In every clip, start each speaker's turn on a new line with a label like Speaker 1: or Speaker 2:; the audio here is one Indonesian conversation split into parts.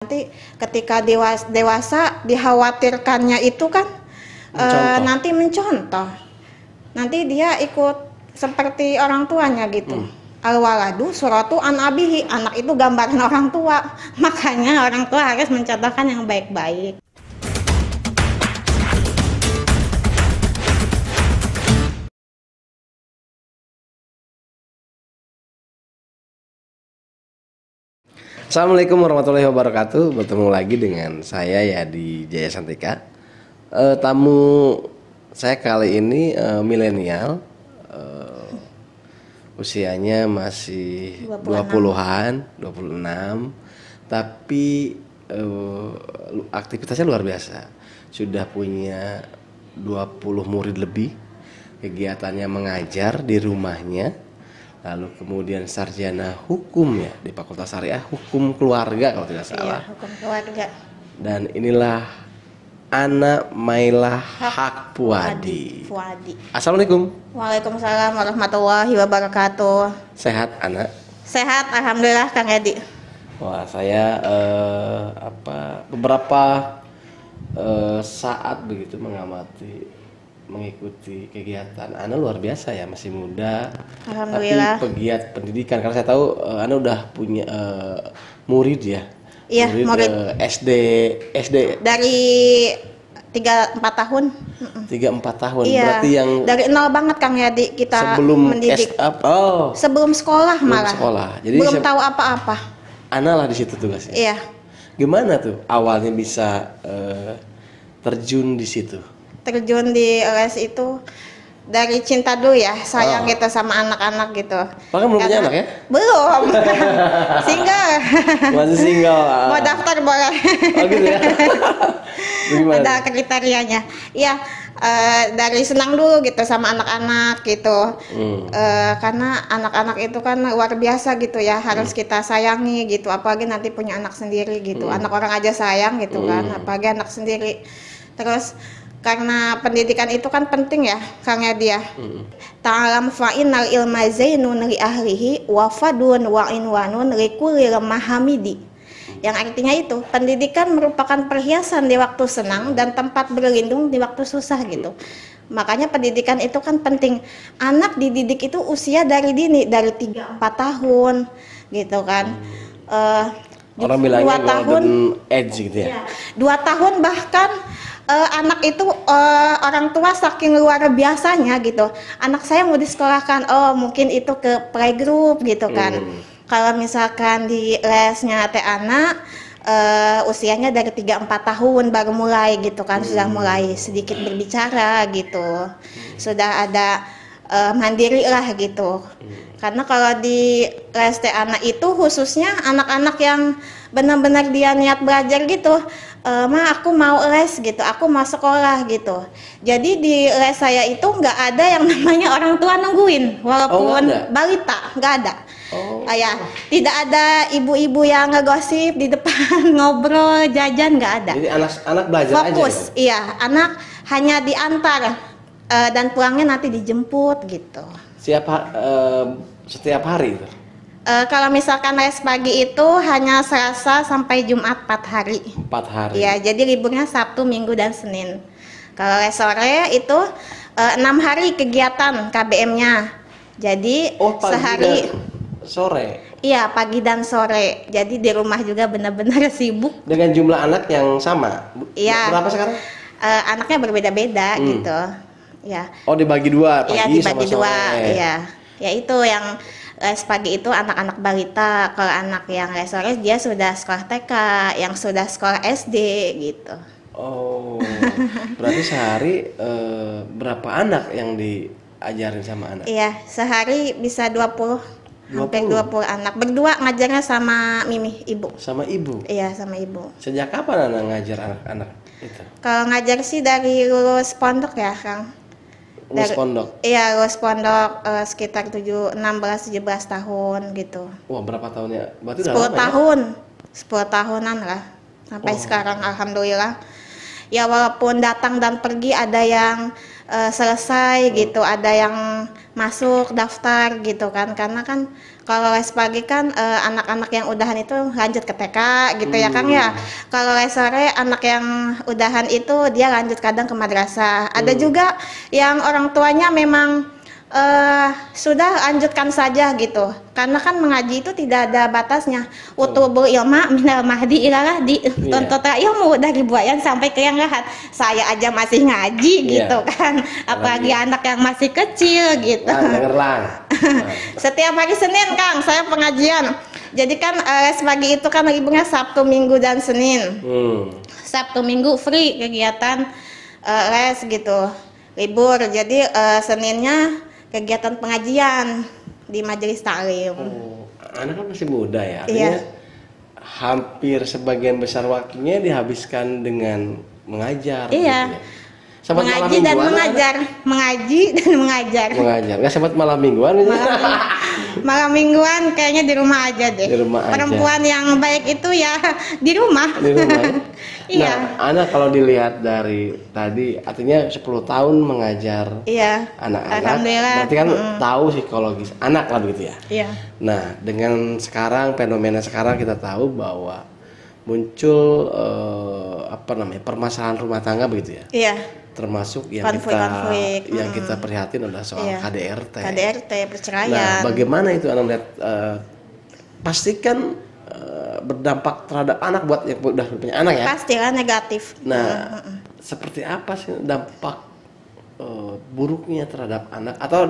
Speaker 1: Nanti ketika dewasa dikhawatirkannya itu kan nanti mencontoh. Nanti dia ikut seperti orang tuanya gitu. Al-waladu suratu an abihi, anak itu gambaran orang tua. Makanya orang tua harus mencontohkan yang baik-baik.
Speaker 2: Assalamualaikum warahmatullahi wabarakatuh. Bertemu lagi dengan saya ya di Jaya Santika. Tamu saya kali ini milenial, usianya masih 20-an, 26, tapi aktivitasnya luar biasa. Sudah punya 20 murid lebih, kegiatannya mengajar di rumahnya. Lalu kemudian sarjana hukum ya di Fakultas Syariah Hukum Keluarga kalau tidak salah.
Speaker 1: Iya, hukum keluarga.
Speaker 2: Dan inilah Ana Mailah Hakpuadi. Assalamualaikum.
Speaker 1: Waalaikumsalam warahmatullahi wabarakatuh.
Speaker 2: Sehat Ana?
Speaker 1: Sehat, alhamdulillah Kang Edi.
Speaker 2: Wah, saya beberapa saat begitu mengikuti kegiatan Ana luar biasa ya, masih muda tapi pegiat pendidikan, karena saya tahu Ana udah punya murid ya.
Speaker 1: Iya, murid
Speaker 2: SD
Speaker 1: dari 3-4 tahun.
Speaker 2: 3-4 tahun.
Speaker 1: Iya,
Speaker 2: berarti yang
Speaker 1: dari nol banget Kang Yadi kita mendidik. Sebelum sekolah malah.
Speaker 2: Jadi
Speaker 1: belum tahu apa-apa.
Speaker 2: Ana lah di situ tugasnya.
Speaker 1: Iya.
Speaker 2: Gimana tuh awalnya bisa terjun di situ?
Speaker 1: Terjun di les itu dari cinta dulu ya, sayang gitu sama anak-anak gitu.
Speaker 2: Bahkan belum punya anak ya?
Speaker 1: Belum. Single.
Speaker 2: Masih single.
Speaker 1: Mau daftar boleh.
Speaker 2: Oh gitu ya.
Speaker 1: Ada kriterianya. Iya, dari senang dulu gitu sama anak-anak gitu. Karena anak-anak itu kan luar biasa gitu ya, harus kita sayangi gitu. Apalagi nanti punya anak sendiri gitu. Anak orang aja sayang gitu kan, apalagi anak sendiri. Terus karena pendidikan itu kan penting ya, Kang Yadi ya. Ta'alam fa'inal ilma zainun li ahlihi wa fadun wa inwanun li kulli mahamidi. Yang artinya itu, pendidikan merupakan perhiasan di waktu senang dan tempat berlindung di waktu susah gitu. Makanya pendidikan itu kan penting. Anak dididik itu usia dari dini, dari 3-4 tahun gitu kan.
Speaker 2: Orang bilangnya golden age gitu ya.
Speaker 1: 2 tahun bahkan anak itu orang tua saking luar biasanya gitu. Anak saya mau disekolahkan, mungkin itu ke playgroup gitu kan. Kalau misalkan di lesnya teh anak usianya dari 3-4 tahun baru mulai gitu kan, sudah mulai sedikit berbicara gitu. Sudah ada mandiri lah gitu. Karena kalau di les teh anak itu khususnya anak-anak yang benar-benar dia niat belajar gitu. Ma aku mau les gitu, aku mau sekolah gitu. Jadi di les saya itu nggak ada yang namanya orang tua nungguin, walaupun balita nggak ada. Ya, tidak ada ibu-ibu yang ngegosip di depan ngobrol jajan, nggak ada.
Speaker 2: Jadi anak belajar
Speaker 1: fokus,
Speaker 2: aja.
Speaker 1: Iya, anak hanya diantar dan pulangnya nanti dijemput gitu.
Speaker 2: Setiap hari itu?
Speaker 1: Kalau misalkan les pagi itu hanya Selasa sampai Jumat 4 hari.
Speaker 2: 4 hari.
Speaker 1: Ya, jadi liburnya Sabtu, Minggu, dan Senin. Kalau les sore itu 6 hari kegiatan KBM-nya. Jadi
Speaker 2: pagi
Speaker 1: sehari
Speaker 2: dan sore.
Speaker 1: Iya, pagi dan sore. Jadi di rumah juga benar-benar sibuk.
Speaker 2: Dengan jumlah anak yang sama?
Speaker 1: Iya.
Speaker 2: Berapa sekarang?
Speaker 1: Anaknya berbeda-beda gitu. Ya.
Speaker 2: Oh, dibagi 2 pagi
Speaker 1: dibagi
Speaker 2: sama sore.
Speaker 1: 2. Iya. Ya itu yang les pagi itu anak-anak balita. Kalau anak yang les sore dia sudah sekolah TK, yang sudah sekolah SD gitu.
Speaker 2: Oh, berarti sehari berapa anak yang diajarin sama anak?
Speaker 1: Iya, sehari bisa 20 hampir 20 anak. Berdua ngajarnya sama Mimi, ibu.
Speaker 2: Sama ibu?
Speaker 1: Iya, sama ibu.
Speaker 2: Sejak kapan anak ngajar anak-anak itu?
Speaker 1: Kalau ngajar sih dari lulus pondok ya, Kang.
Speaker 2: Lulus pondok?
Speaker 1: Iya, lulus pondok sekitar 16-17 tahun gitu.
Speaker 2: Wah, berapa tahunnya? Berarti
Speaker 1: 10 tahun. Ya? 10 tahunan lah. Sampai sekarang alhamdulillah. Ya walaupun datang dan pergi, ada yang selesai gitu, ada yang masuk daftar gitu kan, karena kan Kalau les pagi kan anak-anak yang udahan itu lanjut ke TK gitu ya Kang ya. Kalau les sore anak yang udahan itu dia lanjut kadang ke madrasah. Ada juga yang orang tuanya memang sudah lanjutkan saja gitu. Karena kan mengaji itu tidak ada batasnya. Utubul ilma minal mahdi ilalah di tuntut ilmu dari buayan sampai ke yang lahat. Saya aja masih ngaji gitu kan. Apalagi anak yang masih kecil gitu. Setiap hari Senin Kang saya pengajian. Jadi kan les pagi itu kan liburnya Sabtu, Minggu dan Senin. Sabtu Minggu free kegiatan les gitu. Libur. Jadi Seninnya kegiatan pengajian di majelis taklim.
Speaker 2: Anak kan masih muda ya, artinya hampir sebagian besar waktunya dihabiskan dengan mengajar.
Speaker 1: Iya.
Speaker 2: Gitu ya.
Speaker 1: Mengaji dan mengajar, mengaji dan mengajar.
Speaker 2: Mengajar, nggak sempat malam mingguan?
Speaker 1: Malam mingguan kayaknya di rumah aja deh.
Speaker 2: Di rumah
Speaker 1: Perempuan
Speaker 2: aja.
Speaker 1: yang baik itu ya di rumah.
Speaker 2: Di rumah.
Speaker 1: Iya.
Speaker 2: Nah, anak kalau dilihat dari tadi, artinya 10 tahun mengajar anak-anak.
Speaker 1: Alhamdulillah.
Speaker 2: Berarti kan tahu psikologis anak lah begitu ya.
Speaker 1: Iya.
Speaker 2: Nah, dengan sekarang fenomena sekarang kita tahu bahwa muncul permasalahan rumah tangga begitu ya. Iya. Termasuk yang kita prihatin adalah soal KDRT.
Speaker 1: KDRT, perceraian.
Speaker 2: Nah, bagaimana itu Anda melihat? Pastikan berdampak terhadap anak buat yang udah punya anak ya.
Speaker 1: Pastilah negatif.
Speaker 2: Nah, seperti apa sih dampak buruknya terhadap anak? Atau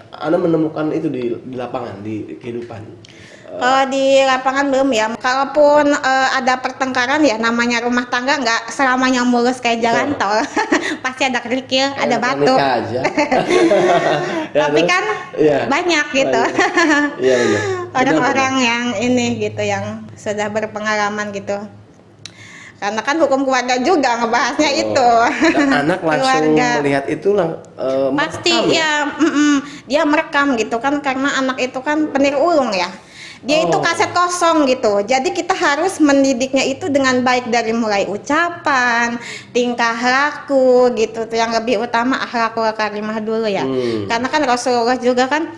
Speaker 2: Anda menemukan itu di lapangan, di kehidupan?
Speaker 1: Di lapangan belum ya. Kalaupun ada pertengkaran ya, namanya rumah tangga nggak selamanya mulus kayak jalan tol. Pasti ada kerikil, ada batu.
Speaker 2: Aja.
Speaker 1: Tapi kan banyak gitu. Orang-orang yang ini gitu, yang sudah berpengalaman gitu. Karena kan hukum keluarga juga ngebahasnya itu.
Speaker 2: Dan anak langsung melihat itu
Speaker 1: pasti ya, dia merekam gitu kan, karena anak itu kan peniru ulung ya. Dia itu kaset kosong gitu. Jadi kita harus mendidiknya itu dengan baik dari mulai ucapan, tingkah laku gitu. Yang lebih utama akhlakul karimah dulu ya. Karena kan Rasulullah juga kan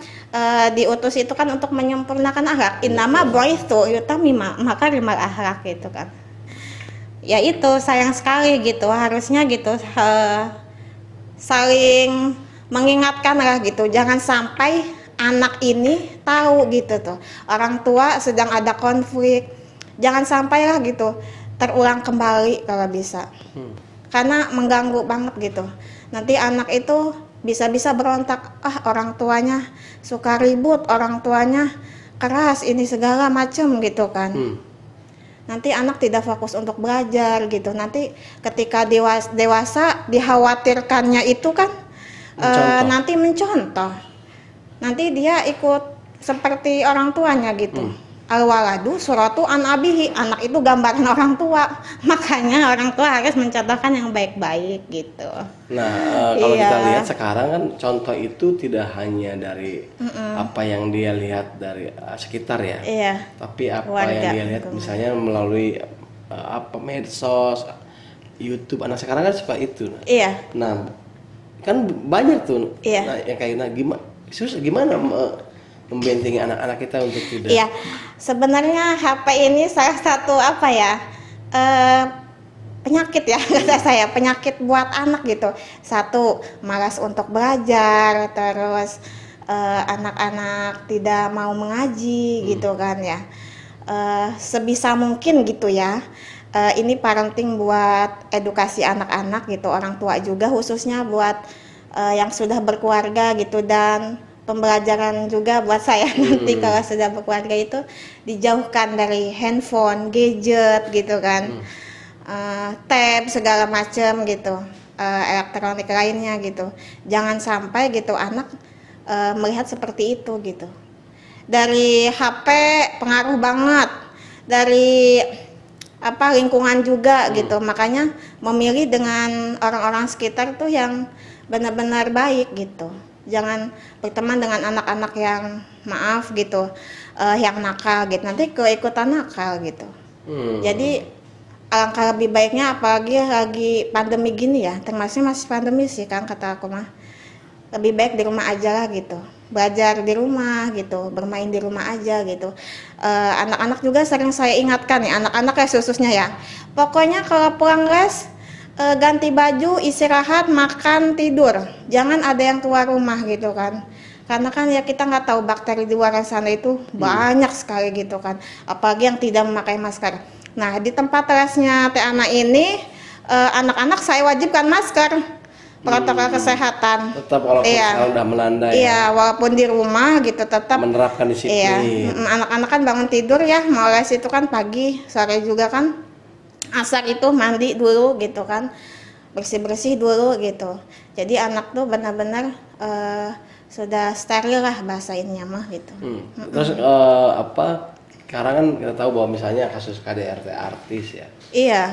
Speaker 1: diutus itu kan untuk menyempurnakan akhlak. Innama bu'itsu yutamima makarimal akhlak gitu kan. Ya itu sayang sekali gitu. Harusnya gitu saling mengingatkan lah gitu. Jangan sampai anak ini tahu gitu tuh orang tua sedang ada konflik, jangan sampai lah gitu terulang kembali kalau bisa, karena mengganggu banget gitu. Nanti anak itu bisa-bisa berontak, orang tuanya suka ribut, orang tuanya keras, ini segala macem gitu kan. Nanti anak tidak fokus untuk belajar gitu. Nanti ketika dewasa dikhawatirkannya itu kan nanti mencontoh. Nanti dia ikut seperti orang tuanya gitu. Al-waladu suratu an abihi, anak itu gambaran orang tua. Makanya orang tua harus mencontohkan yang baik-baik gitu.
Speaker 2: Nah, kalau kita lihat sekarang kan contoh itu tidak hanya dari apa yang dia lihat dari sekitar ya. Tapi apa yang dia lihat misalnya melalui medsos, YouTube. Anak sekarang kan suka itu. Nah, kan banyak tuh. Nah, yang kayak gimana membentengi anak-anak kita untuk tidak?
Speaker 1: Iya, sebenarnya HP ini salah satu penyakit ya, kata saya, penyakit buat anak gitu. Satu, malas untuk belajar, terus anak-anak tidak mau mengaji gitu kan ya. Sebisa mungkin gitu ya. Ini parenting buat edukasi anak-anak gitu, orang tua juga khususnya buat yang sudah berkeluarga gitu, dan pembelajaran juga buat saya nanti kalau sudah berkeluarga itu dijauhkan dari handphone, gadget gitu kan, tab segala macam gitu, elektronik lainnya gitu. Jangan sampai gitu anak melihat seperti itu gitu. Dari HP pengaruh banget, dari lingkungan juga gitu. Makanya memilih dengan orang-orang sekitar tuh yang benar-benar baik gitu. Jangan berteman dengan anak-anak yang maaf gitu, yang nakal gitu. Nanti keikutan nakal gitu. Jadi alangkah lebih baiknya, apalagi lagi pandemi gini ya, termasuk masih pandemi sih kan kata aku mah, lebih baik di rumah aja lah gitu. belajar di rumah gitu, bermain di rumah aja gitu. Anak-anak juga sering saya ingatkan ya, anak-anak ya khususnya ya, pokoknya kalau pulang les ganti baju, istirahat, makan, tidur, jangan ada yang keluar rumah gitu kan. Karena kan ya kita nggak tahu bakteri di luar sana itu banyak sekali gitu kan, apalagi yang tidak memakai masker. Nah, di tempat lesnya Teh Ana ini anak-anak saya wajibkan masker, protokol kesehatan.
Speaker 2: Tetap walaupun sekarang udah melanda ya.
Speaker 1: Iya, walaupun di rumah gitu tetap
Speaker 2: menerapkan disiplin.
Speaker 1: Iya, anak-anak kan bangun tidur ya, mau les itu kan pagi, sore juga kan. Asar itu mandi dulu gitu kan, bersih-bersih dulu gitu. Jadi anak tuh benar-benar sudah steril lah bahasainnya mah gitu.
Speaker 2: Terus sekarang kan kita tahu bahwa misalnya kasus KDRT artis ya.
Speaker 1: Iya.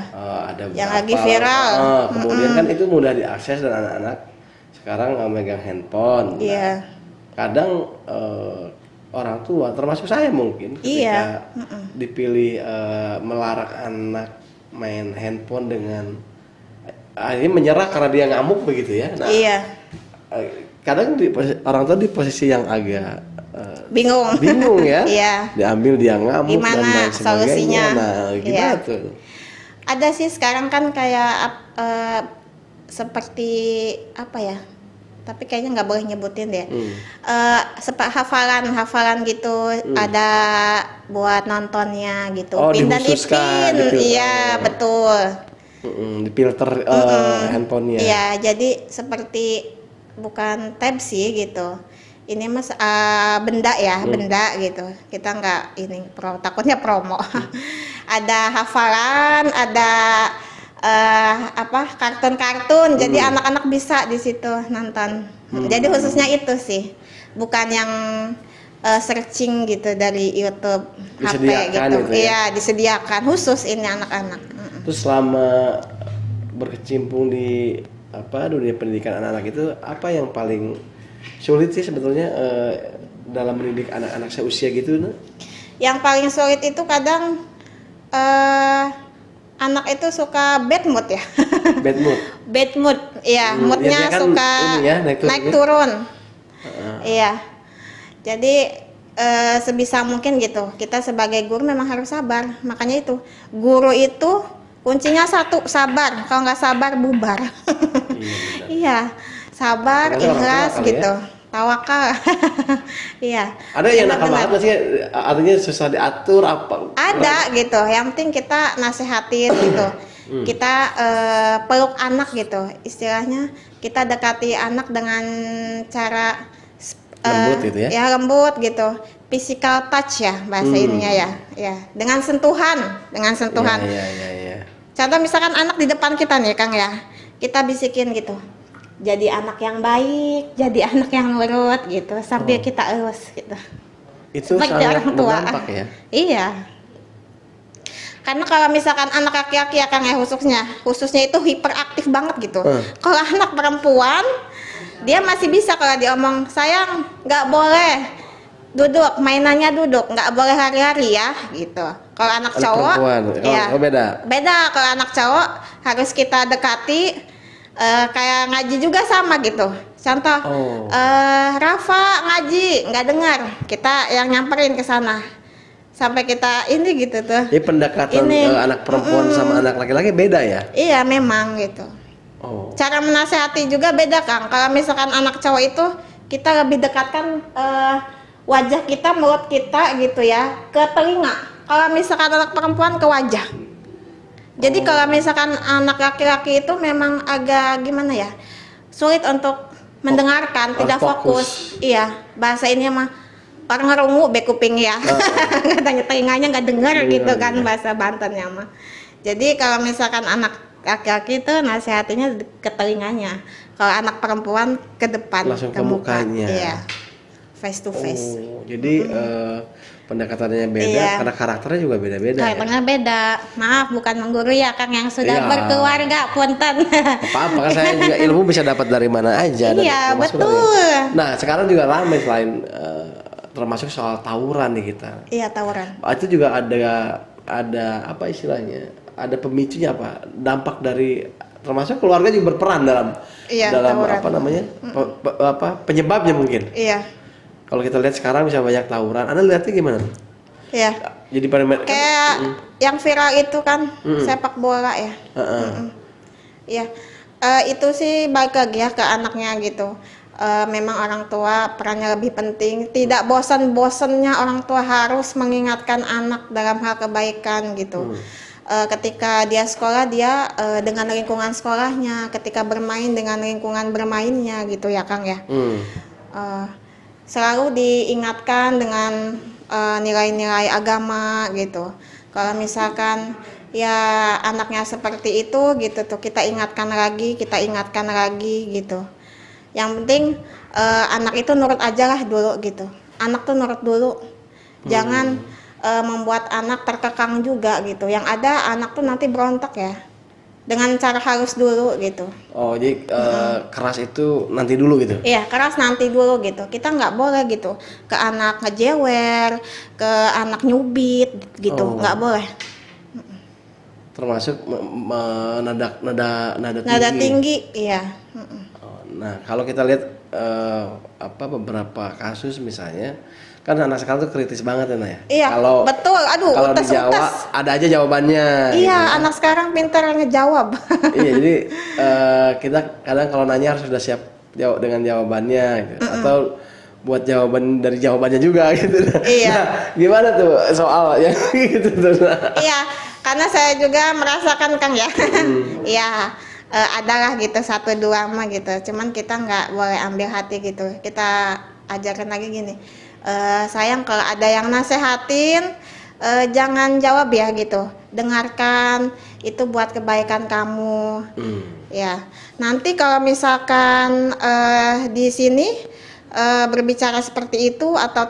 Speaker 2: Ada
Speaker 1: yang lagi viral.
Speaker 2: Kemudian kan itu mudah diakses dan anak-anak sekarang megang handphone.
Speaker 1: Iya.
Speaker 2: Kadang orang tua, termasuk saya mungkin, ketika dipilih melarang anak main handphone dengan akhirnya menyerah karena dia ngamuk begitu ya. Nah,
Speaker 1: iya.
Speaker 2: Kadang orang tua di posisi yang agak
Speaker 1: bingung
Speaker 2: ya.
Speaker 1: Iya.
Speaker 2: Diambil dia ngamuk
Speaker 1: gimana
Speaker 2: dan lain sebagainya.
Speaker 1: Solusinya?
Speaker 2: Nah, gimana tuh?
Speaker 1: Ada sih sekarang kan kayak seperti apa ya? Tapi kayaknya nggak boleh nyebutin deh. Hafalan gitu ada buat nontonnya gitu. Pin dan ipin. Iya, betul.
Speaker 2: Difilter handphonenya.
Speaker 1: Iya, jadi seperti bukan tab sih gitu. Ini mas benda ya, benda gitu. Kita nggak ini takutnya promo. Ada hafalan, ada kartun-kartun. Jadi anak-anak bisa di situ nonton. Jadi khususnya itu sih, bukan yang searching gitu dari YouTube, HP gitu. Iya, disediakan khusus ini anak-anak.
Speaker 2: Terus selama berkecimpung di dunia pendidikan anak-anak itu, apa yang paling sulit sih sebetulnya dalam mendidik anak-anak seusia gitu?
Speaker 1: Yang paling sulit itu kadang anak itu suka bad mood ya.
Speaker 2: Bad mood.
Speaker 1: Bad mood, iya. Moodnya kan suka naik turun. Iya. Jadi sebisa mungkin gitu. Kita sebagai guru memang harus sabar. Makanya itu guru itu kuncinya satu, sabar. Kalau nggak sabar bubar. Iya, sabar, ikhlas gitu. Ya? Tawakal. Iya.
Speaker 2: Ada yang nakal banget sih, artinya susah diatur apa?
Speaker 1: Ada gitu. Yang penting kita nasehatin gitu. Kita peluk anak gitu. Istilahnya kita dekati anak dengan cara
Speaker 2: lembut gitu ya.
Speaker 1: Ya lembut gitu. Physical touch ya bahasa ininya ya. Ya, dengan sentuhan.
Speaker 2: Iya.
Speaker 1: Contoh misalkan anak di depan kita nih Kang ya. Kita bisikin gitu. Jadi anak yang baik, jadi anak yang nurut gitu, sambil kita elus gitu.
Speaker 2: Itu
Speaker 1: seperti
Speaker 2: sangat
Speaker 1: orang tua.
Speaker 2: Berdampak ya?
Speaker 1: Iya. Karena kalau misalkan anak laki-laki ya Kang ya khususnya itu hiperaktif banget gitu. Kalau anak perempuan, dia masih bisa kalau diomong, sayang nggak boleh duduk, mainannya duduk, nggak boleh hari-hari ya gitu. Kalau anak cowok, ya beda. Kalau anak cowok harus kita dekati. Kayak ngaji juga sama gitu. Contoh, Rafa ngaji nggak dengar, kita yang nyamperin ke sana sampai kita ini gitu tuh.
Speaker 2: Jadi pendekatan anak perempuan sama anak laki-laki beda ya?
Speaker 1: Iya memang gitu. Cara menasehati juga beda Kang. Kalau misalkan anak cowok itu kita lebih dekatkan wajah kita, mulut kita gitu ya ke telinga. Kalau misalkan anak perempuan ke wajah. Jadi kalau misalkan anak laki-laki itu memang agak gimana ya, sulit untuk mendengarkan, tidak fokus. Iya, bahasa ini mah orang ngerungu bekuping ya, katanya telinganya nggak dengar gitu kan bahasa Bantennya mah. Jadi kalau misalkan anak laki-laki itu nasihatinya ke telinganya, kalau anak perempuan ke depan,
Speaker 2: langsung
Speaker 1: ke mukanya. Iya, face to face.
Speaker 2: Jadi pendekatannya beda karena karakternya juga beda-beda.
Speaker 1: Karakternya beda. Maaf bukan mengguru ya Kang yang sudah berkeluarga, punten.
Speaker 2: Apa-apa kan saya juga ilmu bisa dapat dari mana aja.
Speaker 1: Iya betul.
Speaker 2: Nah sekarang juga ramai selain termasuk soal tawuran nih kita.
Speaker 1: Iya tawuran.
Speaker 2: Itu juga ada apa istilahnya? Ada pemicunya apa? Dampak dari termasuk keluarga juga berperan dalam
Speaker 1: tawuran.
Speaker 2: apa namanya? Penyebabnya mungkin.
Speaker 1: Iya.
Speaker 2: Kalau kita lihat sekarang bisa banyak tawuran. Anda lihatnya gimana?
Speaker 1: Iya.
Speaker 2: Jadi pada
Speaker 1: Kayak yang viral itu kan sepak bola ya. Iya. Itu sih balik lagi ya ke anaknya gitu. Memang orang tua perannya lebih penting. Tidak bosan-bosannya orang tua harus mengingatkan anak dalam hal kebaikan gitu. Ketika dia sekolah dia dengan lingkungan sekolahnya, ketika bermain dengan lingkungan bermainnya gitu ya Kang ya. Selalu diingatkan dengan nilai-nilai agama gitu. Kalau misalkan ya anaknya seperti itu gitu tuh kita ingatkan lagi gitu. Yang penting anak itu nurut aja lah dulu gitu. Anak tuh nurut dulu. Jangan membuat anak terkekang juga gitu. Yang ada anak tuh nanti berontak ya. Dengan cara halus dulu gitu.
Speaker 2: Oh, jadi keras itu nanti dulu gitu?
Speaker 1: Iya, keras nanti dulu gitu. Kita nggak boleh gitu ke anak ngejewer, ke anak nyubit gitu, nggak boleh.
Speaker 2: Termasuk nada
Speaker 1: tinggi, iya.
Speaker 2: Nah, kalau kita lihat beberapa kasus misalnya, kan anak sekarang tuh kritis banget ya.
Speaker 1: Iya, betul. Aduh,
Speaker 2: kalau di Jawa ada aja jawabannya.
Speaker 1: Iya,
Speaker 2: gitu.
Speaker 1: Anak sekarang pintar ngejawab.
Speaker 2: Iya, jadi kita kadang kalau nanya harus sudah siap jawab dengan jawabannya, gitu. Atau buat jawaban dari jawabannya juga, gitu.
Speaker 1: Iya.
Speaker 2: Nah, gimana tuh soal yang gitu tuh?
Speaker 1: Iya, karena saya juga merasakan Kang ya. Iya. Adalah gitu 1-2 mah gitu. Cuman kita nggak boleh ambil hati gitu. Kita ajarkan lagi gini. Sayang kalau ada yang nasehatin jangan jawab ya gitu, dengarkan, itu buat kebaikan kamu. Ya nanti kalau misalkan di sini berbicara seperti itu atau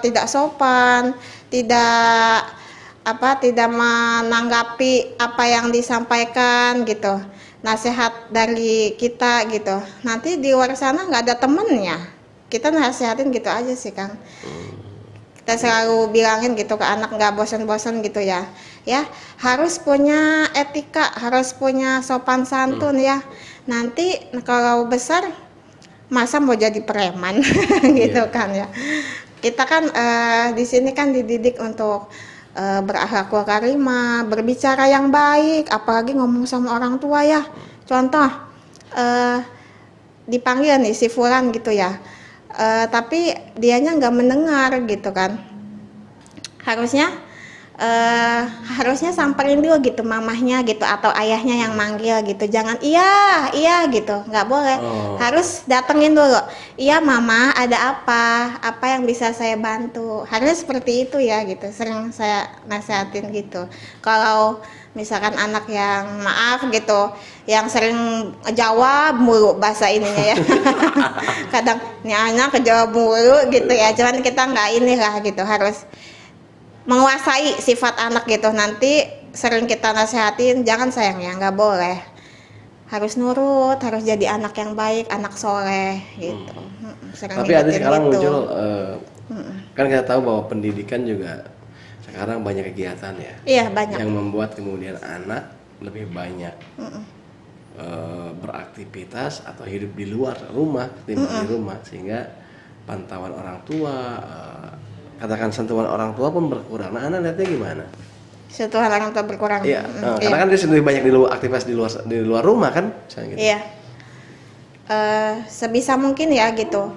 Speaker 1: tidak sopan, tidak menanggapi apa yang disampaikan gitu, nasihat dari kita gitu, nanti di luar sana nggak ada temennya. Kita nasihatin gitu aja sih Kang. Kita selalu bilangin gitu ke anak, nggak bosan-bosan gitu ya. Ya harus punya etika, harus punya sopan santun ya. Nanti kalau besar masa mau jadi preman gitu kan ya. Kita kan di sini kan dididik untuk berakhlakul karimah, berbicara yang baik, apalagi ngomong sama orang tua ya. Contoh dipanggil nih si Fulan gitu ya. Tapi dianya nggak mendengar gitu kan, harusnya samperin dulu gitu mamahnya gitu atau ayahnya yang manggil gitu, jangan iya gitu, nggak boleh. Harus datengin dulu, iya mama ada apa yang bisa saya bantu, harusnya seperti itu ya gitu. Sering saya nasihatin gitu. Kalau misalkan anak yang maaf gitu, yang sering jawab mulu bahasa ininya ya. Kadang ini anak kejawab mulu gitu ya, cuman kita nggak inilah gitu, harus menguasai sifat anak gitu. Nanti sering kita nasihatin, jangan sayang ya, nggak boleh, harus nurut, harus jadi anak yang baik, anak soleh gitu.
Speaker 2: Tapi ada sekarang gitu. Muncul kan kita tahu bahwa pendidikan juga sekarang banyak kegiatan ya.
Speaker 1: Iya, banyak.
Speaker 2: Yang membuat kemudian anak lebih banyak beraktivitas atau hidup di luar rumah ketimbang di rumah, sehingga pantauan orang tua, katakan sentuhan orang tua pun berkurang. Nah, Anda lihatnya gimana?
Speaker 1: Sentuhan orang tua berkurang.
Speaker 2: Iya, karena kan dia lebih banyak di luar, aktivitas di luar rumah kan, gitu.
Speaker 1: Iya. Sebisa mungkin ya gitu.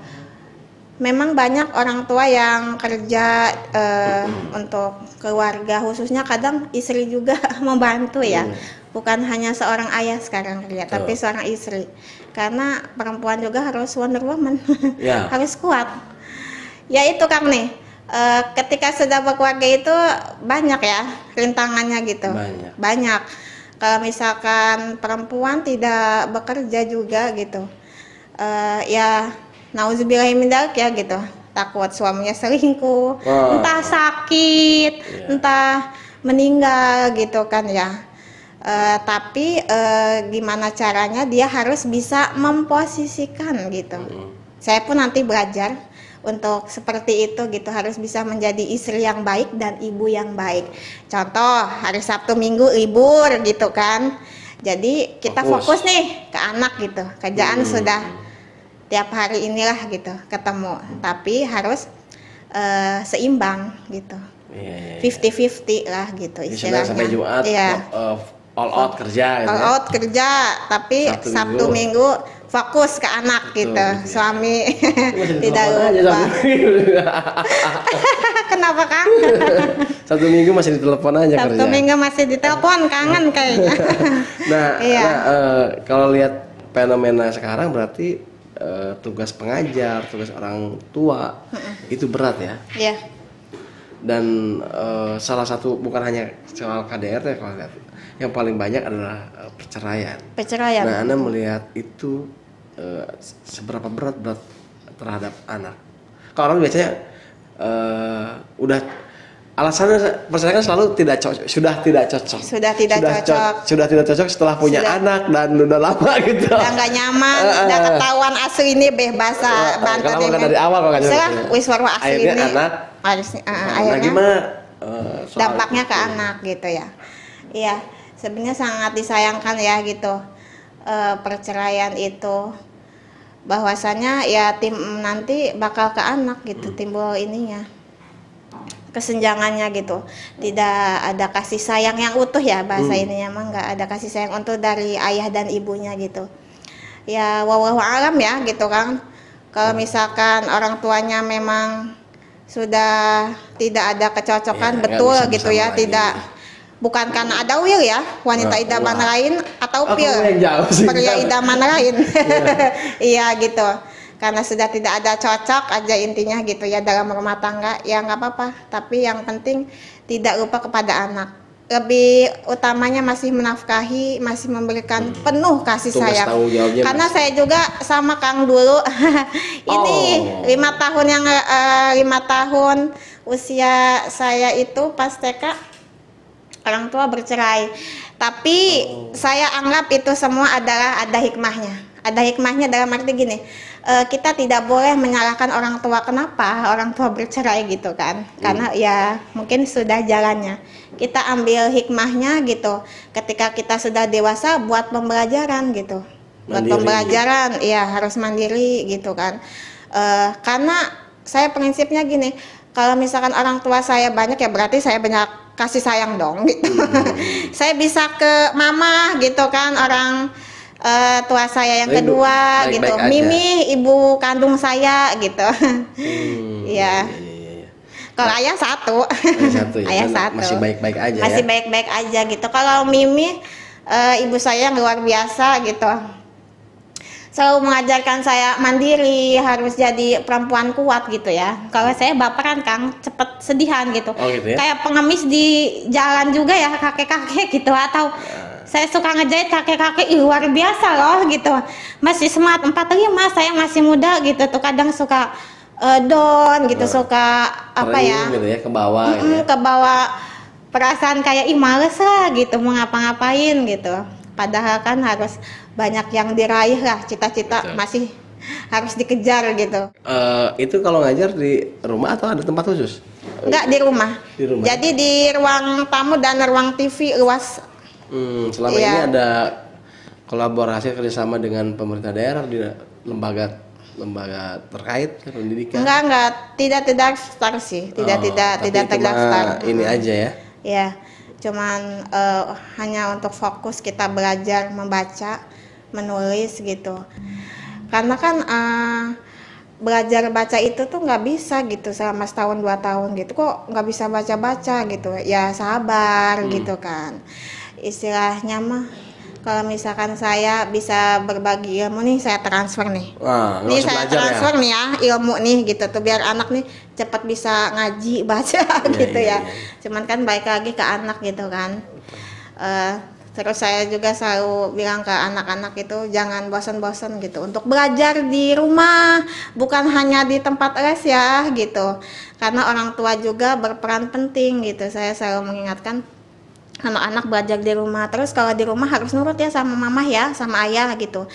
Speaker 1: Memang banyak orang tua yang kerja untuk keluarga, khususnya kadang istri juga membantu ya. Bukan hanya seorang ayah sekarang kerja, tapi seorang istri. Karena perempuan juga harus Wonder Woman, harus kuat. Ya itu Kang nih, ketika sudah berkeluarga itu banyak ya rintangannya gitu. Banyak. Kalau misalkan perempuan tidak bekerja juga gitu, ya nauzubillahimindzalik ya gitu, takut suaminya selingkuh, entah sakit, entah meninggal gitu kan ya. Tapi gimana caranya dia harus bisa memposisikan gitu. Saya pun nanti belajar untuk seperti itu gitu, harus bisa menjadi istri yang baik dan ibu yang baik. Contoh hari Sabtu Minggu libur gitu kan, jadi kita fokus nih ke anak gitu, kerjaan sudah tiap hari inilah gitu ketemu, tapi harus seimbang gitu.
Speaker 2: Iya.
Speaker 1: 50-50 lah gitu
Speaker 2: Jadi
Speaker 1: istilahnya.
Speaker 2: Senin sampai Jumat
Speaker 1: Iya.
Speaker 2: all out kerja gitu
Speaker 1: All
Speaker 2: ya.
Speaker 1: out kerja, tapi Sabtu Minggu fokus ke anak
Speaker 2: Betul,
Speaker 1: gitu.
Speaker 2: gitu ya.
Speaker 1: Suami
Speaker 2: Masih
Speaker 1: tidak
Speaker 2: ditelepon aja
Speaker 1: lupa.
Speaker 2: Sabtu Minggu.
Speaker 1: Kenapa Kang?
Speaker 2: Sabtu Minggu masih ditelepon aja
Speaker 1: Sabtu
Speaker 2: kerja.
Speaker 1: Minggu masih ditelepon, kangen kayaknya.
Speaker 2: Nah,
Speaker 1: Iya.
Speaker 2: kalau lihat fenomena sekarang berarti tugas pengajar, tugas orang tua itu berat ya.
Speaker 1: Iya.
Speaker 2: Dan salah satu bukan hanya soal KDRT kalau lihat, yang paling banyak adalah perceraian.
Speaker 1: Perceraian.
Speaker 2: Nah, Anda melihat itu seberapa berat terhadap anak? Kalau orang biasanya udah alasannya perceraian selalu sudah tidak cocok.
Speaker 1: Sudah tidak cocok.
Speaker 2: Sudah tidak cocok setelah punya anak dan udah lama gitu.
Speaker 1: Udah nggak nyaman, udah ketahuan asli ini bahasa Banten
Speaker 2: Kalau
Speaker 1: ini.
Speaker 2: dari awal kalau nggak
Speaker 1: Setelah
Speaker 2: jelas.
Speaker 1: wis warwa asli
Speaker 2: Akhirnya
Speaker 1: ini.
Speaker 2: anak. Nah,
Speaker 1: Akhirnya
Speaker 2: gimana soal
Speaker 1: dampaknya ke
Speaker 2: itu?
Speaker 1: anak gitu ya. Iya, sebenarnya sangat disayangkan ya gitu. Perceraian itu bahwasanya ya nanti bakal ke anak gitu, timbul ininya kesenjangannya gitu, tidak ada kasih sayang yang utuh ya bahasa ininya mah, nggak ada kasih sayang utuh dari ayah dan ibunya gitu ya. Wallahu alam ya gitu kan, kalau misalkan orang tuanya memang sudah tidak ada kecocokan,
Speaker 2: Ya,
Speaker 1: betul
Speaker 2: nggak bisa
Speaker 1: gitu ya,
Speaker 2: bersama
Speaker 1: tidak bukan karena ada will ya, wanita idaman
Speaker 2: wah.
Speaker 1: lain atau
Speaker 2: Aku
Speaker 1: pil
Speaker 2: yang jauh sih.
Speaker 1: pria idaman lain. Iya gitu, karena sudah tidak ada cocok aja intinya gitu ya dalam rumah tangga ya nggak apa-apa, tapi yang penting tidak lupa kepada anak, lebih utamanya masih menafkahi, masih memberikan penuh kasih
Speaker 2: Tugas
Speaker 1: sayang.
Speaker 2: tanggung jawabnya
Speaker 1: Karena saya juga sama Kang dulu ini 5 tahun yang 5 tahun usia saya itu pas TK orang tua bercerai, tapi saya anggap itu semua adalah ada hikmahnya dalam arti gini, kita tidak boleh menyalahkan orang tua kenapa orang tua bercerai gitu kan, karena ya mungkin sudah jalannya. Kita ambil hikmahnya gitu, ketika kita sudah dewasa buat pembelajaran gitu, buat
Speaker 2: Mandiri.
Speaker 1: pembelajaran ya harus mandiri gitu kan. Karena saya prinsipnya gini, kalau misalkan orang tua saya banyak ya berarti saya banyak kasih sayang dong gitu. Saya bisa ke mama gitu kan, orang tua saya yang
Speaker 2: Ibu,
Speaker 1: kedua
Speaker 2: baik-baik
Speaker 1: gitu,
Speaker 2: aja.
Speaker 1: Mimi ibu kandung saya gitu.
Speaker 2: Iya.
Speaker 1: Iya. Kalau ayah satu,
Speaker 2: Satu ya.
Speaker 1: ayah
Speaker 2: kan
Speaker 1: satu
Speaker 2: masih baik-baik aja
Speaker 1: masih
Speaker 2: ya.
Speaker 1: baik-baik aja gitu. Kalau Mimi ibu saya yang luar biasa gitu, selalu mengajarkan saya mandiri, harus jadi perempuan kuat gitu ya. Kalau saya baperan Kang, cepet sedihan gitu.
Speaker 2: Oh, gitu ya?
Speaker 1: Kayak pengemis di jalan juga ya, kakek-kakek gitu, atau saya suka ngejahit kakek-kakek, luar biasa loh gitu. Masih semangat 45, saya masih muda gitu tuh, kadang suka down gitu, suka apa ya?
Speaker 2: Gitu ya, ke bawah gitu ya.
Speaker 1: Ke bawah perasaan kayak ih males lah gitu mau ngapa-ngapain gitu. Padahal kan harus banyak yang diraih lah, cita-cita
Speaker 2: Betul.
Speaker 1: masih harus dikejar gitu.
Speaker 2: Itu kalau ngajar di rumah atau ada tempat khusus?
Speaker 1: Enggak di rumah.
Speaker 2: Di rumah.
Speaker 1: Jadi di ruang tamu dan ruang TV luas.
Speaker 2: Selama
Speaker 1: Iya.
Speaker 2: ini ada kolaborasi kerjasama dengan pemerintah daerah di lembaga terkait pendidikan.
Speaker 1: Enggak, tidak terdaftar sih.
Speaker 2: Tapi
Speaker 1: tidak
Speaker 2: cuma
Speaker 1: terdaftar.
Speaker 2: ini aja ya.
Speaker 1: Ya, cuman hanya untuk fokus kita belajar membaca, menulis gitu. Karena kan belajar baca itu tuh nggak bisa gitu selama setahun 2 tahun gitu, kok nggak bisa baca gitu ya, sabar gitu kan istilahnya mah. Kalau misalkan saya bisa berbagi ilmu nih, saya transfer nih.
Speaker 2: Wah,
Speaker 1: Nih
Speaker 2: langsung
Speaker 1: saya
Speaker 2: belajar
Speaker 1: transfer nih ya ilmu nih gitu tuh, biar anak nih cepat bisa ngaji baca gitu
Speaker 2: iya,
Speaker 1: ya. Cuman kan baik lagi ke anak gitu kan. Terus saya juga selalu bilang ke anak-anak itu jangan bosan-bosan gitu untuk belajar di rumah, bukan hanya di tempat les ya gitu. Karena orang tua juga berperan penting gitu. Saya selalu mengingatkan anak-anak belajar di rumah. Terus kalau di rumah harus nurut ya sama mama ya, sama ayah gitu.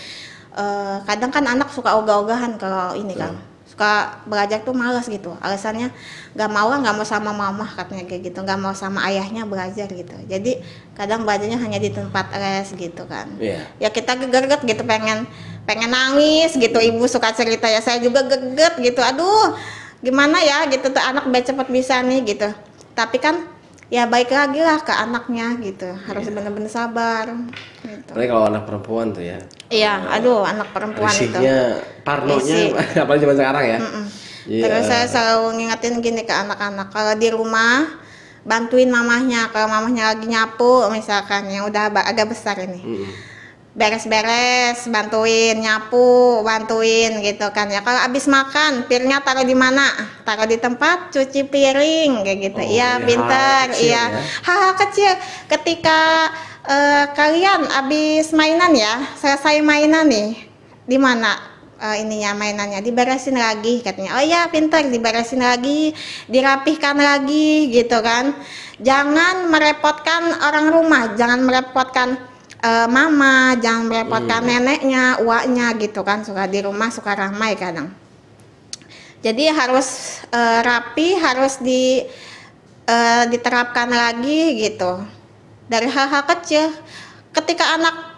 Speaker 1: Kadang kan anak suka ogah-ogahan kalau ini kan. Suka belajar tuh malas gitu. Alasannya nggak mau sama mama katanya kayak gitu, nggak mau sama ayahnya belajar gitu. Jadi kadang belajarnya hanya di tempat les gitu kan.
Speaker 2: Iya.
Speaker 1: Ya kita geget gitu pengen pengen nangis gitu. Ibu suka cerita ya, saya juga geget gitu. Aduh, gimana ya gitu tuh anak biar cepet bisa nih gitu. Tapi kan ya baik lagi lah ke anaknya gitu. Harus bener-bener sabar gitu.
Speaker 2: Apalagi kalau anak perempuan tuh ya.
Speaker 1: Iya, aduh anak perempuan itu.
Speaker 2: Risihnya, parnonya, apalagi zaman sekarang ya.
Speaker 1: Terus saya selalu ngingetin gini ke anak-anak, kalau di rumah bantuin mamahnya, kalau mamahnya lagi nyapu misalkan yang udah agak besar ini. Beres-beres, bantuin nyapu, bantuin gitu kan ya. Kalau abis makan, piringnya taruh di mana? Taruh di tempat cuci piring kayak gitu. Iya, pintar. Iya. Hal-hal kecil ketika kalian abis mainan ya, selesai mainan nih. Di mana ininya mainannya? Diberesin lagi katanya. Oh iya, pintar, diberesin lagi, dirapihkan lagi gitu kan. Jangan merepotkan orang rumah, jangan merepotkan mama, jangan merepotkan neneknya, uaknya gitu kan. Suka di rumah suka ramai kadang. Jadi harus rapi, harus diterapkan lagi gitu. Dari hal-hal kecil. Ketika anak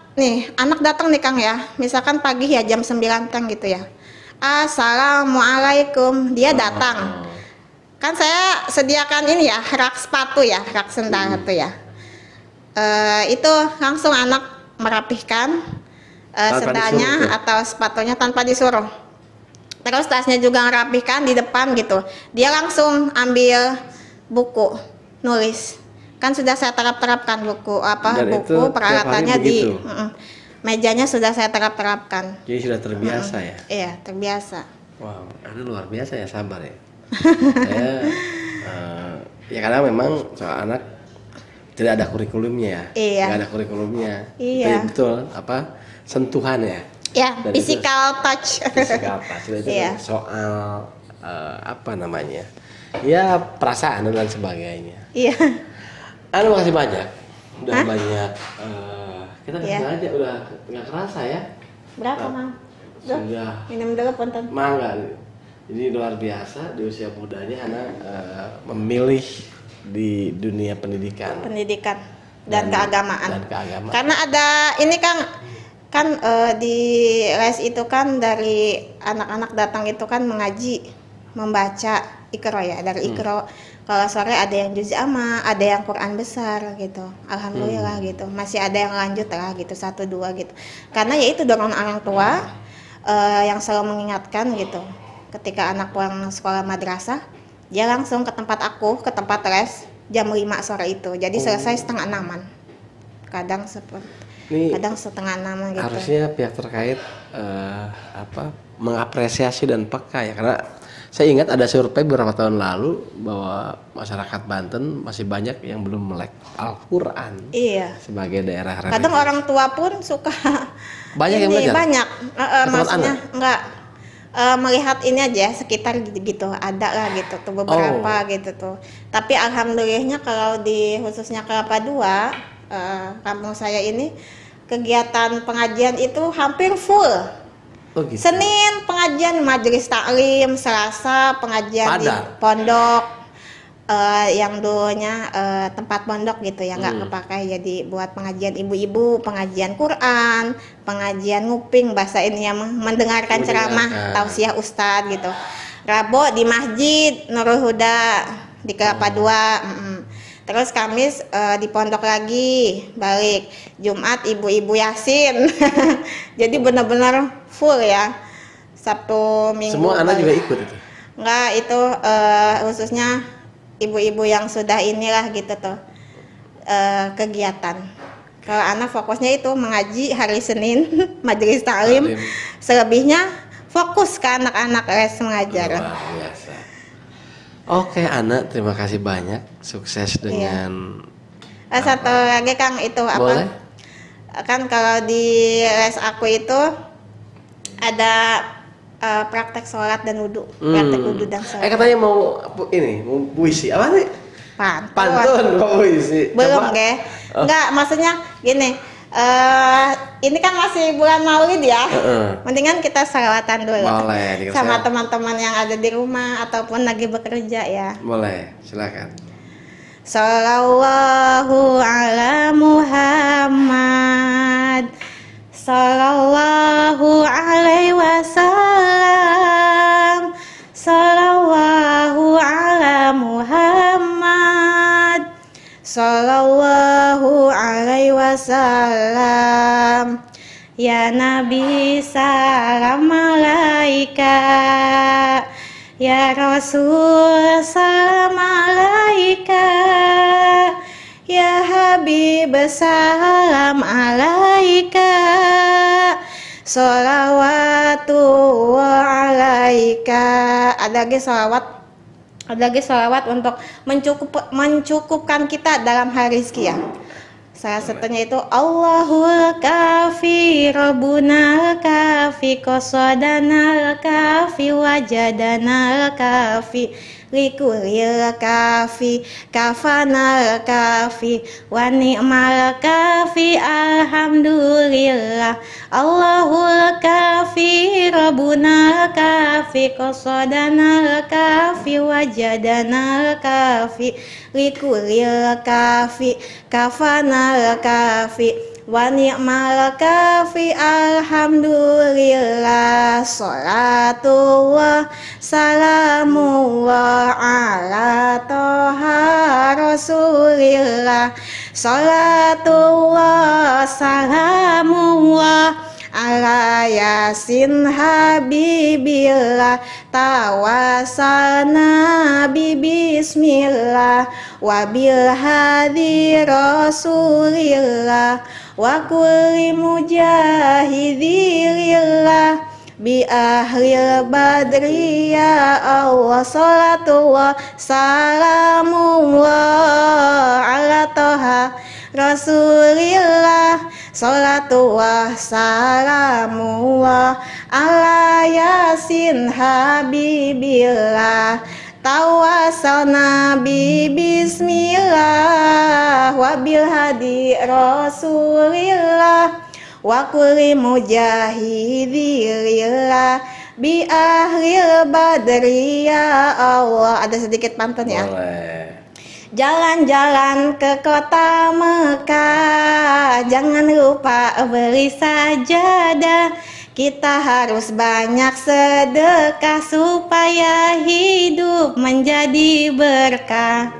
Speaker 1: datang nih Kang ya, misalkan pagi ya jam 9 Kang gitu ya. Assalamualaikum, dia datang. Kan saya sediakan ini ya, rak sepatu ya, rak sendal itu ya. Itu langsung anak merapihkan sendalnya atau sepatunya tanpa disuruh. Terus tasnya juga merapihkan di depan gitu. Dia langsung ambil buku, nulis. Kan sudah saya terapkan buku buku peralatannya di mejanya sudah saya terapkan.
Speaker 2: Jadi sudah terbiasa ya?
Speaker 1: Iya, terbiasa.
Speaker 2: Wow, Anda luar biasa ya, sabar ya. Saya ya karena memang soal anak tidak ada kurikulumnya ya.
Speaker 1: Iya.
Speaker 2: Tidak ada kurikulumnya.
Speaker 1: Iya.
Speaker 2: Tapi betul sentuhan ya.
Speaker 1: Ya, physical touch.
Speaker 2: Physical touch itu soal apa namanya? Ya perasaan dan sebagainya.
Speaker 1: Iya.
Speaker 2: Anu makasih banyak. Udah banyak kita aja udah nggak kerasa ya.
Speaker 1: Berapa, Mang?
Speaker 2: Sudah.
Speaker 1: Minum dulu punten.
Speaker 2: Mangga. Jadi luar biasa di usia mudanya anak memilih di dunia pendidikan
Speaker 1: dan keagamaan.
Speaker 2: keagamaan.
Speaker 1: Karena ada ini kan di les itu kan dari anak-anak datang itu kan mengaji, membaca Iqra ya, dari Iqra. Kalau sore ada yang juz amma, ada yang Quran besar gitu. Alhamdulillah gitu. Masih ada yang lanjut lah gitu 1 2 gitu. Karena ya itu dorongan orang tua yang selalu mengingatkan gitu. Ketika anak pulang sekolah madrasah, dia langsung ke tempat aku, ke tempat les jam 5 sore itu. Jadi selesai setengah 6-an. Kadang setengah 6 gitu.
Speaker 2: Harusnya pihak terkait mengapresiasi dan peka ya, karena saya ingat ada survei beberapa tahun lalu bahwa masyarakat Banten masih banyak yang belum melek Al-Quran.
Speaker 1: Iya.
Speaker 2: Sebagai daerah religius.
Speaker 1: Kadang orang tua pun suka
Speaker 2: banyak yang belajar.
Speaker 1: Banyak. Maksudnya enggak melihat ini aja sekitar gitu, ada lah gitu tuh beberapa gitu tuh. Tapi alhamdulillahnya kalau di khususnya Kelapa II, kampung saya ini kegiatan pengajian itu hampir full.
Speaker 2: Gitu.
Speaker 1: Senin pengajian majelis taklim, Selasa pengajian di pondok yang dulunya tempat pondok gitu ya, nggak kepakai jadi buat pengajian ibu-ibu, pengajian Quran, pengajian nguping bahasa ini yang mendengarkan ceramah tausiah ustadz gitu. Rabu di masjid Nurul Huda di Kelapa II. Terus Kamis di pondok lagi, balik. Jumat ibu-ibu Yasin. Jadi benar-benar full ya. Sabtu Minggu.
Speaker 2: Semua anak juga ikut itu?
Speaker 1: Enggak, itu khususnya ibu-ibu yang sudah inilah gitu tuh kegiatan. Kalau anak fokusnya itu mengaji hari Senin, majelis taklim. Selebihnya fokus ke anak-anak les mengajar.
Speaker 2: Luar biasa. Oke, Ana, terima kasih banyak. Sukses dengan
Speaker 1: satu lagi Kang, itu apa?
Speaker 2: Boleh?
Speaker 1: Kan kalau di les aku itu ada praktek sholat dan wudhu, praktek wudhu dan sholat.
Speaker 2: Katanya mau puisi apa nih? Pantun puisi.
Speaker 1: Belum deh. Enggak, maksudnya gini. Ini kan masih bulan Maulid ya. Mendingan kita sholawatan dulu.
Speaker 2: Boleh.
Speaker 1: Sama teman-teman yang ada di rumah ataupun lagi bekerja ya.
Speaker 2: Boleh, silakan.
Speaker 1: Shallallahu ala Muhammad. Shallallahu salam. Ya Nabi salam alaika. Ya Rasul salam alaika. Ya Habib salam alaika. Sholawatullah alaika. Ada lagi salawat untuk mencukupkan kita dalam hari rizki ya. Salah satunya itu Allahul kafi Rabbunal kafi Qasadanal kafi Wajadanal kafi Likulil kafi Kafanal kafi Wa ni'mal kafi Alhamdulillah. Allahul kafi Rabbunal kafi Qasadanal kafi Wajadanal kafi Likulil kafi Kafanal kafi Wa ni'mal kafi Alhamdulillah. Sholatullah salamullah ala toha Rasulillah. Sholatullah salamullah ala Yasin Habibillah. Tawasalna bismillah wa bil hadi Rasulillah wa kulli mujahidillah bi ahlil badri ya Allah. Salatullah salamullah ala toha Rasulillah. Salatullah salamullah ala Yasin Habibillah. Tawasalna bismillah wa bil hadi Rasulillah wa kulli mujahidillah bi ahlil badri ya Allah. Ada sedikit pantun ya.
Speaker 2: Boleh.
Speaker 1: Jalan-jalan ke kota Mekah, jangan lupa beli sajadah. Kita harus banyak sedekah supaya hidup menjadi berkah.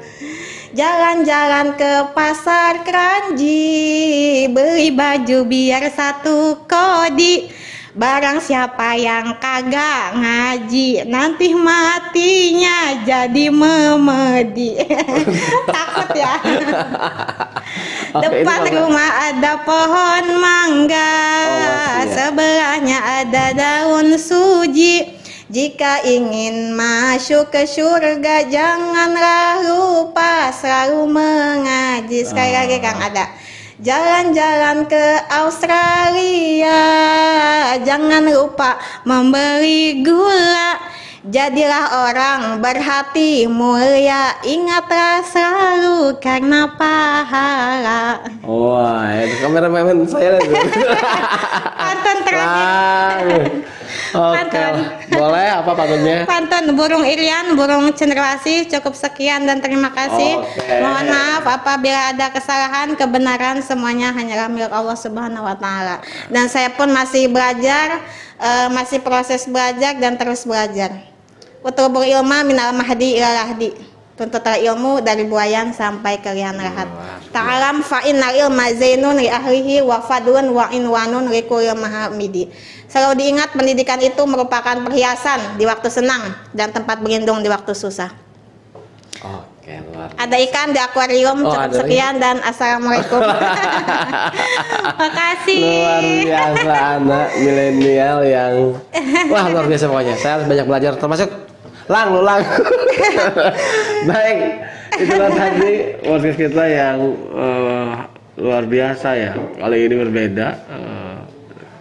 Speaker 1: Jalan-jalan ke pasar Kranji, beli baju biar satu kodi. Barang siapa yang kagak ngaji, nanti matinya jadi memedi. Takut ya. Depan rumah ada pohon mangga, sebelahnya ada daun suji. Jika ingin masuk ke surga, janganlah lupa selalu mengaji. Sekali lagi Kang ada. Jalan-jalan ke Australia, jangan lupa membeli gula. Jadilah orang berhati mulia, ingatlah selalu karena pahala.
Speaker 2: Wah, itu kameramen saya lagi.
Speaker 1: Pantun terakhir.
Speaker 2: Oke, boleh apa pantunnya?
Speaker 1: Pantun burung irian, burung cenderawasih. Cukup sekian dan terima kasih. Mohon maaf apabila ada kesalahan, kebenaran semuanya hanyalah milik Allah Subhanahu wa taala. Dan saya pun masih belajar, masih proses belajar dan terus belajar. Utlubul ilma minal mahdi ilal lahdi. Tuntutlah ilmu dari buayan sampai ke liang lahat. Ta'alam fa innal ilma zainun li ahlihi wa fadlun wa inwanun li kulli mahamidi. Selalu diingat, pendidikan itu merupakan perhiasan di waktu senang dan tempat berlindung di waktu susah.
Speaker 2: Oke, luar biasa.
Speaker 1: Ada ikan di akuarium. Cukup sekian dan assalamualaikum. Makasih.
Speaker 2: Luar biasa anak milenial yang wah luar biasa pokoknya. Saya harus banyak belajar termasuk Lang. Baik, itulah tadi podcast kita yang luar biasa ya. Kali ini berbeda.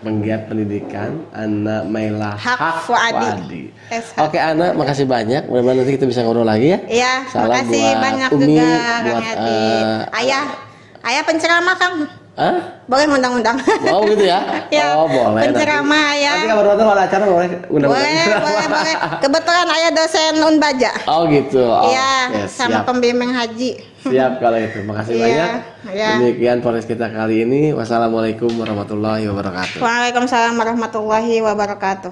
Speaker 2: Penggiat pendidikan Ana Maila Haq Fuadi. Oke Ana, makasih banyak. Mudah-mudahan nanti kita bisa ngobrol lagi ya.
Speaker 1: Iya, makasih banyak
Speaker 2: Umi,
Speaker 1: juga Kang
Speaker 2: buat
Speaker 1: Yati. Ayah penceramah Kang.
Speaker 2: Hah?
Speaker 1: Boleh undang-undang.
Speaker 2: Oh gitu ya?
Speaker 1: Ya,
Speaker 2: oh boleh.
Speaker 1: penceramah ya.
Speaker 2: Nanti kabar kalau acara boleh undang-undang.
Speaker 1: Boleh. Kebetulan ayah dosen Unbaja.
Speaker 2: Oh gitu.
Speaker 1: Iya, sama pembimbing haji.
Speaker 2: Siap kalau itu. Makasih banyak.
Speaker 1: Ya.
Speaker 2: Demikian podcast kita kali ini. Wassalamualaikum warahmatullahi wabarakatuh.
Speaker 1: Waalaikumsalam warahmatullahi wabarakatuh.